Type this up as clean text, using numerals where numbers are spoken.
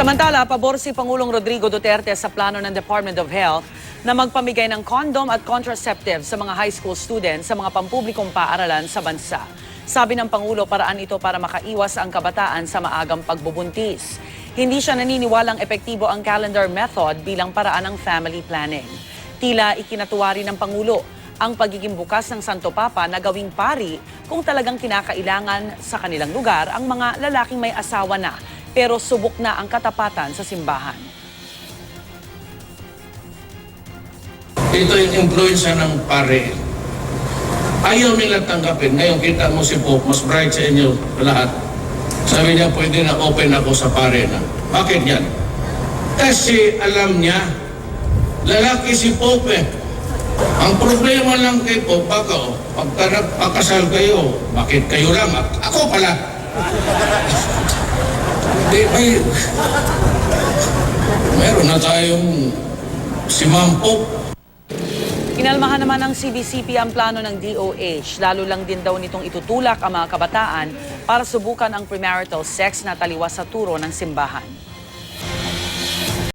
Samantala, pabor si Pangulong Rodrigo Duterte sa plano ng Department of Health na magpamigay ng condom at contraceptive sa mga high school students sa mga pampublikong paaralan sa bansa. Sabi ng Pangulo, paraan ito para makaiwas ang kabataan sa maagang pagbubuntis. Hindi siya naniniwalang epektibo ang calendar method bilang paraan ng family planning. Tila ikinatuwa rin ng Pangulo ang pagiging bukas ng Santo Papa na gawing pari kung talagang kinakailangan sa kanilang lugar ang mga lalaking may asawa na pero subok na ang katapatan sa simbahan. Ito yung influensya ng pare. Ayaw nila tanggapin. Ngayon kita mo si Pope, mas bright sa inyo lahat. Sabi niya, pwede na open ako sa pare na. Bakit yan? Kasi alam niya, lalaki si Pope eh. Ang problema lang kay Pope, baka pagka nagpakasal kayo, bakit kayo lang? Ako pala. Meron na tayong si Ma'am Pope. Inalmahan naman ng CBCP ang plano ng DOH. Lalo lang din daw nitong itutulak ang mga kabataan para subukan ang premarital sex na taliwas sa turo ng simbahan.